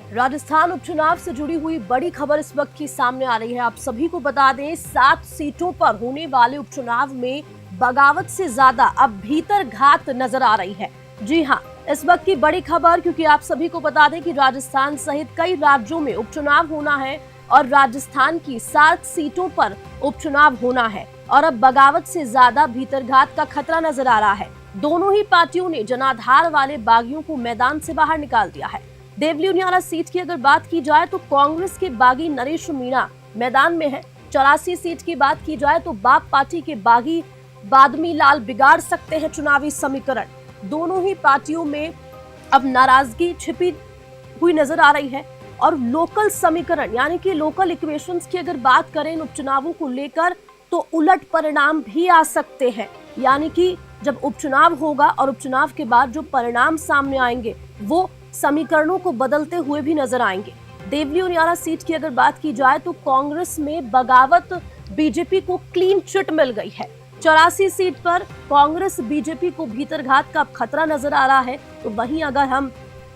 राजस्थान उपचुनाव से जुड़ी हुई बड़ी खबर इस वक्त की सामने आ रही है। आप सभी को बता दें, 7 सीटों पर होने वाले उपचुनाव में बगावत से ज्यादा अब भीतर घात नजर आ रही है। जी हां, इस वक्त की बड़ी खबर, क्योंकि आप सभी को बता दें कि राजस्थान सहित कई राज्यों में उपचुनाव होना है और राजस्थान की 7 सीटों पर उपचुनाव होना है और अब बगावत से ज्यादा भीतरघात का खतरा नजर आ रहा है। दोनों ही पार्टियों ने जनाधार वाले बागियों को मैदान से बाहर निकाल दिया है। देवली उनियारा सीट की अगर बात की जाए तो कांग्रेस के बागी नरेश मीणा मैदान में है। 84 सीट की बात की जाए तो बाप पार्टी के बागी बादमी लाल बिगाड़ सकते हैं चुनावी समीकरण। दोनों ही पार्टियों में अब नाराजगी छिपी हुई नजर आ रही है और लोकल समीकरण यानी कि लोकल इक्वेशंस की अगर बात करें इन उपचुनावों को लेकर तो उलट परिणाम भी आ सकते हैं। यानी कि जब उपचुनाव होगा और उपचुनाव के बाद जो परिणाम सामने आएंगे वो समीकरणों को बदलते हुए भी नजर आएंगे। देवली उनियारा सीट की अगर बात की जाए तो कांग्रेस में बगावत बीजेपी को क्लीन चिट मिल गई है। 84 सीट पर कांग्रेस बीजेपी को भीतरघात का खतरा नजर आ रहा है। तो वहीं अगर हम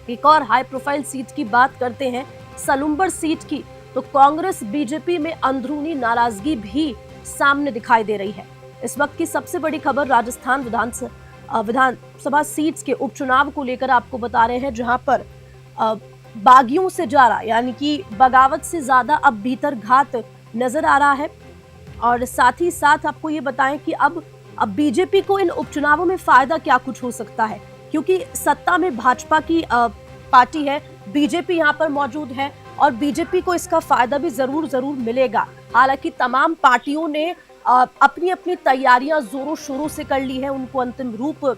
एक और हाई प्रोफाइल सीट की बात करते हैं, सलुम्बर सीट की, तो कांग्रेस बीजेपी में अंदरूनी नाराजगी भी सामने दिखाई दे रही है। इस वक्त की सबसे बड़ी खबर राजस्थान विधानसभा सीट्स के उपचुनाव को लेकर आपको बता रहे हैं, जहां पर बागियों से ज्यादा यानी कि बगावत से ज्यादा अब भीतरघात नजर आ रहा है। और साथ ही साथ आपको ये बताएं कि अब बीजेपी को इन उपचुनावों में फायदा क्या कुछ हो सकता है, क्योंकि सत्ता में भाजपा की पार्टी है, बीजेपी यहाँ पर मौजूद है और बीजेपी को इसका फायदा भी जरूर मिलेगा। हालांकि तमाम पार्टियों ने अपनी अपनी तैयारियां जोरों शोरों से कर ली है, उनको अंतिम रूप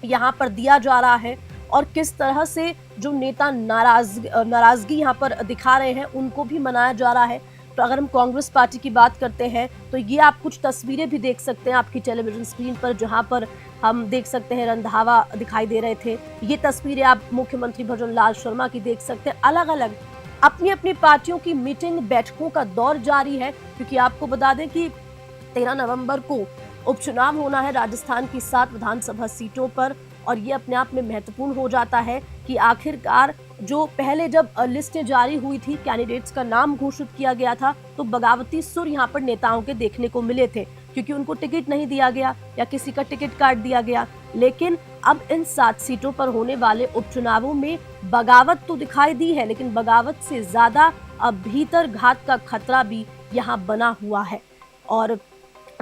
यहाँ पर दिया जा रहा है और किस तरह से जो नेता नाराजगी यहाँ पर दिखा रहे हैं उनको भी मनाया जा रहा है। तो अगर हम कांग्रेस पार्टी की बात करते हैं तो ये आप कुछ तस्वीरें भी देख सकते हैं आपकी टेलीविजन स्क्रीन पर, जहां पर हम देख सकते हैं रंधावा दिखाई दे रहे थे। ये तस्वीरें आप मुख्यमंत्री भजन लाल शर्मा की देख सकते हैं। अलग अलग अपनी अपनी पार्टियों की मीटिंग बैठकों का दौर जारी है, क्योंकि आपको बता दें कि 13 नवंबर को उपचुनाव होना है राजस्थान की 7 विधानसभा सीटों पर और ये अपने आप में महत्वपूर्ण हो जाता है कि आखिरकार जो पहले जब लिस्टें जारी हुई थी, कैंडिडेट्स का नाम घोषित किया गया था, तो बगावती सुर यहाँ पर नेताओं के देखने को मिले थे, क्योंकि उनको टिकट नहीं दिया गया या किसी का टिकट काट दिया गया। लेकिन अब इन 7 सीटों पर होने वाले उपचुनावों में बगावत तो दिखाई दी है, लेकिन बगावत से ज्यादा अब भीतरघात का खतरा भी यहाँ बना हुआ है और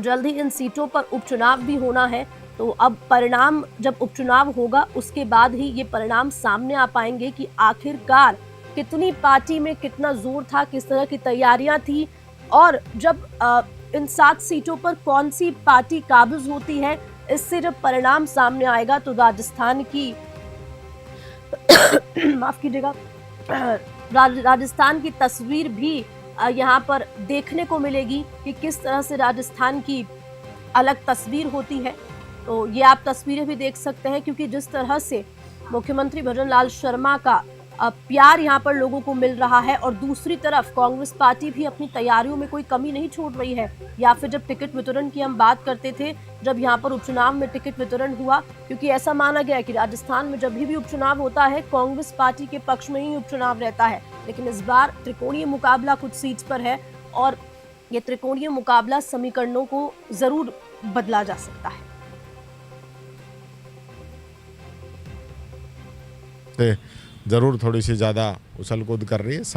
जल्द ही इन सीटों पर उपचुनाव भी होना है। तो अब परिणाम जब उपचुनाव होगा उसके बाद ही ये परिणाम सामने आ पाएंगे कि आखिरकार कितनी पार्टी में कितना जोर था, किस तरह की तैयारियां थी और जब इन 7 सीटों पर कौन सी पार्टी काबिज होती है, इससे जब परिणाम सामने आएगा तो राजस्थान की माफ कीजिएगा, राजस्थान की तस्वीर भी यहाँ पर देखने को मिलेगी कि किस तरह से राजस्थान की अलग तस्वीर होती है। तो ये आप तस्वीरें भी देख सकते हैं, क्योंकि जिस तरह से मुख्यमंत्री भजन लाल शर्मा का प्यार यहाँ पर लोगों को मिल रहा है और दूसरी तरफ कांग्रेस पार्टी भी अपनी तैयारियों में कोई कमी नहीं छोड़ रही है। या फिर जब टिकट वितरण की हम बात करते थे, जब यहाँ पर उपचुनाव में टिकट वितरण हुआ, क्योंकि ऐसा माना गया कि राजस्थान में जब भी उपचुनाव होता है कांग्रेस पार्टी के पक्ष में ही उपचुनाव रहता है, लेकिन इस बार त्रिकोणीय मुकाबला कुछ सीट्स पर है और ये त्रिकोणीय मुकाबला समीकरणों को जरूर बदला जा सकता है। जरूर थोड़ी सी ज्यादा उछल कूद कर रही है।